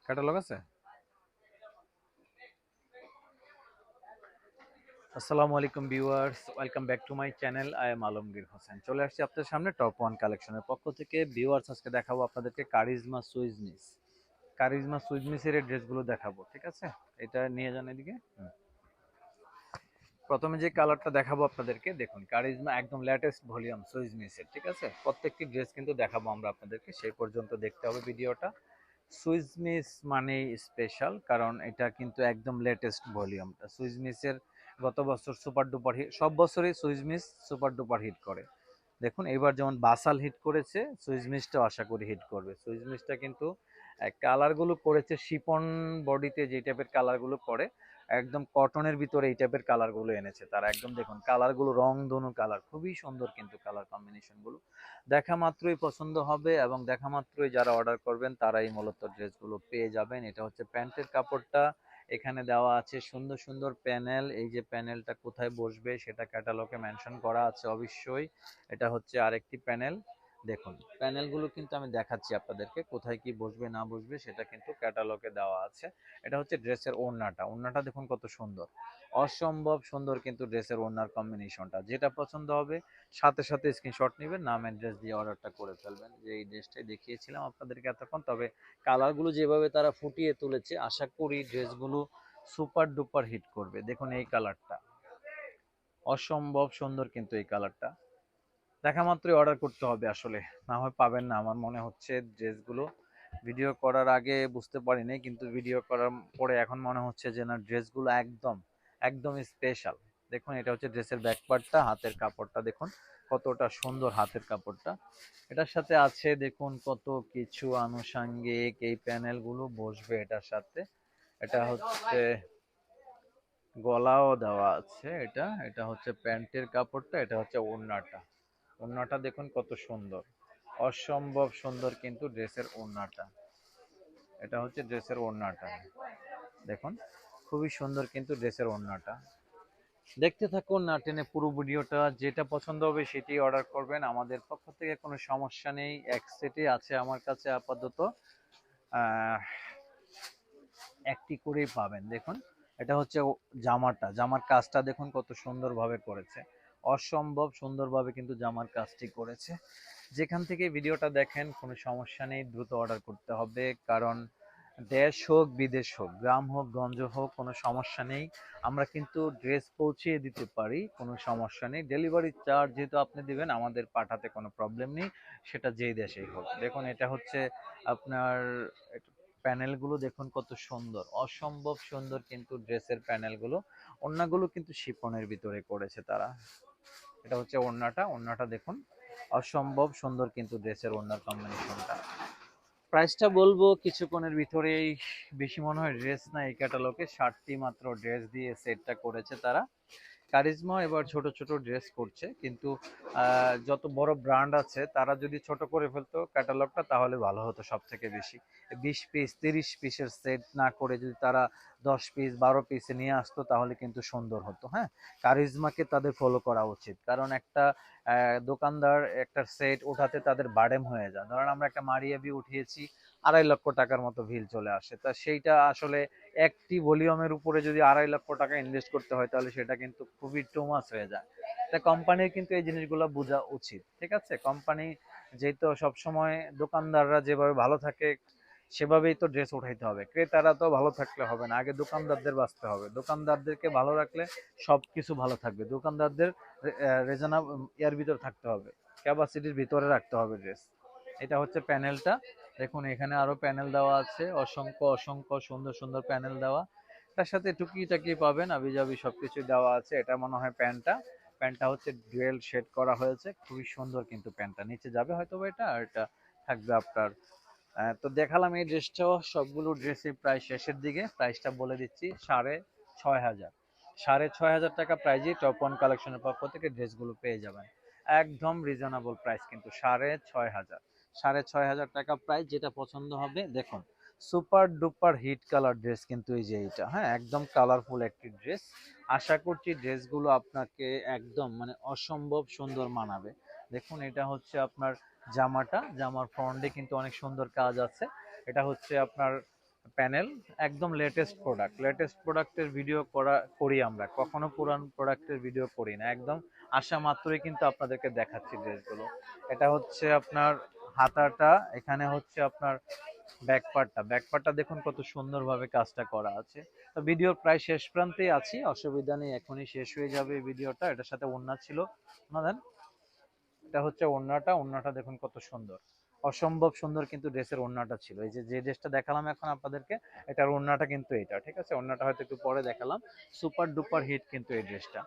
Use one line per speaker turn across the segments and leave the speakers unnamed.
Catalogue আছে? আসসালামু আলাইকুম viewers, welcome back to my channel. I am Alamgir Hossain. চলে আসছি আপনাদের সামনে টপ ওয়ান কালেকশনের পক্ষ থেকে। ভিউয়ার্স, আজকে দেখাবো আপনাদেরকে কারিজমা সুইজমিস। কারিজমা সুইজমিসের এই ড্রেসগুলো দেখাবো, ঠিক আছে? এটা নিয়ে যান এদিকে। প্রথমে যে কালারটা দেখাবো আপনাদেরকে, দেখুন কারিজমা একদম লেটেস্ট ভলিউম সুইজমিসের, ঠিক আছে? প্রত্যেকটি ড্রেস কিন্তু দেখাবো আমরা আপনাদেরকে, সেই পর্যন্ত দেখতে হবে ভিডিওটা। সুইজমিস মানে স্পেশাল, কারণ এটা কিন্তু একদম লেটেস্ট ভলিউমটা সুইজমিসের। গত বছর সুপার ডুপার হিট, সব বছরই সুইজমিস সুপার ডুপার হিট করে। দেখুন এবার যেমন বাসাল হিট করেছে, সুইজমিসটাও আশা করি হিট করবে। সুইজমিসটা কিন্তু কালারগুলো করেছে শিপন বডিতে যে টাইপের কালারগুলো করে, একদম কটনের ভিতরে এই টাইপের কালারগুলো এনেছে তারা। একদম দেখুন কালারগুলো রং ধনু কালার, খুবই সুন্দর কিন্তু কালার কম্বিনেশনগুলো। দেখা মাত্রই পছন্দ হবে এবং দেখা মাত্রই যারা অর্ডার করবেন তারাই মূলত ড্রেসগুলো পেয়ে যাবেন। এটা হচ্ছে প্যান্টের কাপড়টা। এখানে দেওয়া আছে সুন্দর সুন্দর প্যানেল। এই যে প্যানেলটা কোথায় বসবে সেটা ক্যাটালগে মেনশন করা আছে অবশ্যই। এটা হচ্ছে আরেকটি প্যানেল। দেখুন প্যানেলগুলো কিন্তু আমি দেখাচ্ছি আপনাদেরকে, কোথায় কি বসবে না বসবে সেটা কিন্তু ক্যাটালগে দেওয়া আছে। এটা হচ্ছে ড্রেসের ওড়নাটা। ওড়নাটা দেখুন কত সুন্দর, অসম্ভব সুন্দর কিন্তু ড্রেসের ওড়নার কম্বিনেশনটা। যেটা পছন্দ হবে সাথে সাথে স্ক্রিনশট নেবেন, নাম অ্যাড্রেস দিয়ে অর্ডারটা করে ফেলবেন। যে এই ড্রেসটাই দেখিয়েছিলাম আপনাদেরকে এতক্ষণ, তবে কালারগুলো যেভাবে তারা ফুটিয়ে তুলেছে, আশা করি ড্রেসগুলো সুপার ডুপার হিট করবে। দেখুন এই কালারটা অসম্ভব সুন্দর কিন্তু এই কালারটা। দেখা মাত্রই অর্ডার করতে হবে আসলে, না হয় পাবেন না। আমার মনে হচ্ছে ড্রেসগুলো ভিডিও করার আগে বুঝতে পারিনি, কিন্তু ভিডিও করার পরে এখন মনে হচ্ছে যে না, ড্রেসগুলো একদম একদম স্পেশাল। দেখুন এটা হচ্ছে ড্রেসের ব্যাক পার্টটা, হাতের কাপড়টা দেখুন কতটা সুন্দর হাতের কাপড়টা। এটার সাথে আছে দেখুন কত কিছু আনুষঙ্গিক, এই প্যানেলগুলো বসবে এটার সাথে। এটা হচ্ছে গলাও দেওয়া আছে। এটা এটা হচ্ছে প্যান্টের কাপড়টা, এটা হচ্ছে ওড়নাটা। ওড়নাটা দেখুন কত সুন্দর, অসম্ভব সুন্দর কিন্তু ড্রেসের ওড়নাটা। এটা হচ্ছে ড্রেসের ওড়নাটা, দেখুন খুবই সুন্দর কিন্তু ড্রেসের ওড়নাটা। দেখতে থাকুন না টেনে পুরো ভিডিওটা, যেটা পছন্দ হবে সেটি অর্ডার করবেন। আমাদের পক্ষ থেকে কোনো সমস্যা নেই। এক সেটই আছে আমার কাছে আপাতত, আহ, একটি করেই পাবেন। দেখুন এটা হচ্ছে জামাটা, জামার কাজটা দেখুন কত সুন্দরভাবে করেছে, অসম্ভব সুন্দরভাবে কিন্তু জামার কাজটি করেছে। যেখান থেকে ভিডিওটা দেখেন কোনো সমস্যা নেই, দ্রুত অর্ডার করতে হবে। কারণ দেশ হোক বিদেশ হোক, গ্রাম হোক গঞ্জ হোক, কোনো সমস্যা নেই। আমরা কিন্তু ড্রেস পৌঁছিয়ে দিতে পারি, কোনো সমস্যা নেই। ডেলিভারি চার্জ যেহেতু আপনি দিবেন, আমাদের পাঠাতে কোনো প্রবলেম নেই, সেটা যেই দেশেই হোক। দেখুন এটা হচ্ছে আপনার প্যানেলগুলো দেখুন কত সুন্দর, অসম্ভব সুন্দর কিন্তু ড্রেসের প্যানেলগুলো। ওড়নাগুলো কিন্তু শিফনের ভিতরে করেছে তারা। এটা হচ্ছে ওড়নাটা, ওড়নাটা দেখুন অসম্ভব সুন্দর কিন্তু ড্রেসের ওড়নার কম্বিনেশনটা। প্রাইসটা বলবো কিছুক্ষণের ভিতরেই। বেশি মনে হয় ড্রেস না এই ক্যাটালগে, 60টি মাত্র ড্রেস দিয়ে সেটটা করেছে তারা। কারিজমা এবার ছোট ছোট ড্রেস করছে, কিন্তু যত বড় ব্র্যান্ড আছে তারা যদি ছোট করে ফেলতো ক্যাটালগটা তাহলে ভালো হতো। সব থেকে বেশি 20 পিস 30 পিসের সেট না করে যদি তারা 10 পিস 12 পিসে নিয়ে আসতো তাহলে কিন্তু সুন্দর হতো। হ্যাঁ, কারিজমাকে তাদের ফলো করা উচিত, কারণ একটা দোকানদার একটা সেট ওঠাতে তাদের বার্ডেন হয়ে যায়। ধরেন আমরা একটা মারিয়াবি উঠিয়েছি, 2.5 লক্ষ টাকার মতো বিল চলে আসে। তা সেইটা আসলে একটি ভলিউমের উপরে যদি 2.5 লক্ষ টাকা ইনভেস্ট করতে হয় তাহলে সেটা কিন্তু খুবই টু মাচ হয়ে যায়। তা কোম্পানির কিন্তু এই জিনিসগুলো বোঝা উচিত, ঠিক আছে? কোম্পানি যেহেতু সবসময় দোকানদাররা যেভাবে ভালো থাকে সেভাবেই তো ড্রেস উঠাইতে হবে, ক্রেতারা তো ভালো থাকলে হবে না, আগে দোকানদারদের বাঁচতে হবে। দোকানদারদেরকে ভালো রাখলে সব কিছু ভালো থাকবে। দোকানদারদের রিজনেবল এর ভিতর থাকতে হবে, ক্যাপাসিটির ভিতরে রাখতে হবে ড্রেস। এটা হচ্ছে প্যানেলটা। দেখুন এখানে আরো প্যানেল দেওয়া আছে, অসংখ্য অসংখ্য সুন্দর সুন্দর প্যানেল দেওয়া। তার সাথে টুকিটাকি পাবেন, আবিজাবি সবকিছু দেওয়া আছে। এটা মনে হয় প্যান্টটা। প্যান্টটা হচ্ছে ডুয়েল শেড করা হয়েছে, খুবই সুন্দর কিন্তু প্যান্টটা। নিচে যাবে হয়তো এটা, আর এটা থাকবে আপনার। তো দেখালাম এই ড্রেসটাও, সবগুলো ড্রেসই প্রায় শেষের দিকে। প্রাইসটা বলে দিচ্ছি, 6,500। 6,500 টাকা প্রাইজে টপ ওয়ান কালেকশনের পক্ষ থেকে ড্রেসগুলো পেয়ে যাবেন। একদম রিজনেবল প্রাইস কিন্তু, 6,500। 6,500 টাকা প্রাইস, যেটা পছন্দ হবে। দেখুন super duper hit colour dress কিন্তু এই যে এইটা, হ্যাঁ একদম কালারফুল একটি ড্রেস। আশা করছি ড্রেসগুলো আপনাকে একদম মানে অসম্ভব সুন্দর মানাবে। দেখুন এটা হচ্ছে আপনার জামাটা, জামার ফ্রন্টে কিন্তু অনেক সুন্দর কাজ আছে। এটা হচ্ছে আপনার প্যানেল, একদম লেটেস্ট প্রোডাক্টের ভিডিও করি আমরা, কখনো পুরান প্রোডাক্টের ভিডিও করি না, একদম আসা মাত্রই কিন্তু আপনাদেরকে দেখাচ্ছি ড্রেসগুলো। এটা হচ্ছে আপনার হাতাটা, এখানে হচ্ছে আপনার ব্যাকপার্টটা দেখুন কত সুন্দরভাবে কাজটা করা আছে। তো ভিডিওর প্রায় শেষ প্রান্তেই আছি, অসুবিধা নেই, এখনই শেষ হয়ে যাবে এই ভিডিওটা। এটার সাথে ওড়না ছিল, ওড়না দেন। এটা হচ্ছে ওড়নাটা দেখুন কত সুন্দর, অসম্ভব সুন্দর কিন্তু ড্রেসের ওড়নাটা ছিল। এই যে যে ড্রেসটা দেখালাম এখন আপনাদেরকে, এটার ওড়নাটা কিন্তু এটা, ঠিক আছে? ওড়নাটা হয়তো একটু পরে দেখালাম। সুপার ডুপার হিট কিন্তু এই ড্রেসটা।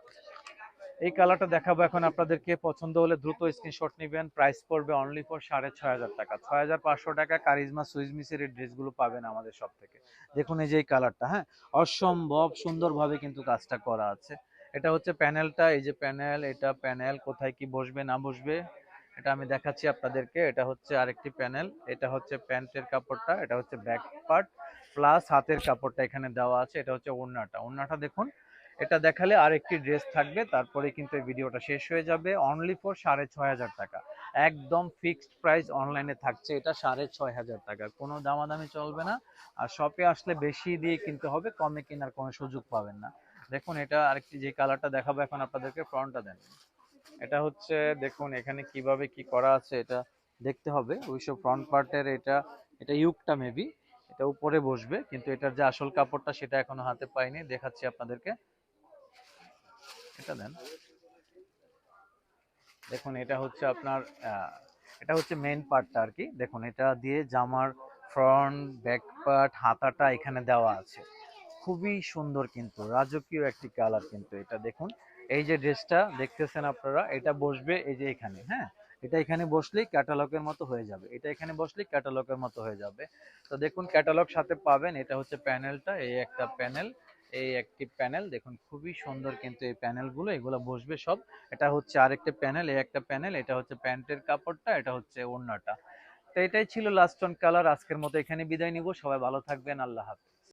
এই কালারটা দেখাবো এখন আপনাদেরকে, পছন্দ হলে দ্রুত স্ক্রিনশট নেবেন। প্রাইস পড়বে অনলি ফর 6,500 টাকা, 6,500 টাকা কারিজমা সুইস মিসের এই ড্রেসগুলো পাবেন আমাদের সব থেকে। দেখুন এই যে এই কালারটা, হ্যাঁ, অসম্ভব সুন্দরভাবে কিন্তু কাজটা করা আছে। এটা হচ্ছে প্যানেলটা, এই যে প্যানেল, এটা প্যানেল কোথায় কি বসবে না বসবে এটা আমি দেখাচ্ছি আপনাদেরকে। এটা হচ্ছে আরেকটি প্যানেল, এটা হচ্ছে প্যান্টের কাপড়টা, এটা হচ্ছে ব্যাক পার্ট প্লাস হাতের কাপড়টা এখানে দেওয়া আছে। এটা হচ্ছে ওড়নাটা দেখুন। এটা দেখালে আরেকটি ড্রেস থাকবে, তারপরে কিন্তু এই ভিডিওটা শেষ হয়ে যাবে। অনলি ফর 6,500 টাকা, একদম ফিক্সড প্রাইস অনলাইনে থাকছে এটা 6,500 টাকা, কোনো দামাদামি চলবে না। আর শপে আসলে বেশি দিয়ে কিনতে হবে, কমে কেনার কোনো সুযোগ পাবেন না। দেখুন এটা আরেকটি যে কালারটা দেখাবো এখন আপনাদেরকে, ফ্রন্টটা দেন। এটা হচ্ছে দেখুন এখানে কিভাবে কি করা আছে, এটা দেখতে হবে অবশ্য। ফ্রন্ট পার্টের এটা, এটা ইউকটা মেবি এটা উপরে বসবে, কিন্তু এটার যে আসল কাপড়টা সেটা এখনো হাতে পাইনি, দেখাচ্ছি আপনাদেরকে। এটা দেন। দেখুন এটা হচ্ছে আপনার এটা হচ্ছে মেইন পার্টটা আর কি। দেখুন এটা দিয়ে জামার ফ্রন্ট ব্যাক পার্ট হাতাটা এখানে দেওয়া আছে, খুবই সুন্দর কিন্তু রাজকীয় একটি কালার কিন্তু এটা। দেখুন এই যে ড্রেসটা দেখতেছেন আপনারা, এটা বসবে এই যে এখানে, হ্যাঁ, এটা এখানে বসলেই ক্যাটালগের মতো হয়ে যাবে, এটা এখানে বসলেই ক্যাটালগের মতো হয়ে যাবে। তো দেখুন ক্যাটালগ সাথে পাবেন। এটা হচ্ছে প্যানেলটা, এই একটা প্যানেল, এই একটি প্যানেল দেখুন, খুবই সুন্দর কিন্তু এই প্যানেলগুলো, এগুলো বসবে সব। এটা হচ্ছে আরেকটা প্যানেল, এই একটা প্যানেল, এটা হচ্ছে প্যান্টের কাপড়টা, এটা হচ্ছে ওড়নাটা। তো এটাই ছিল লাস্ট অন কালার। আজকের মতো এখানে বিদায় নিব, সবাই ভালো থাকবেন, আল্লাহ হাফেজ।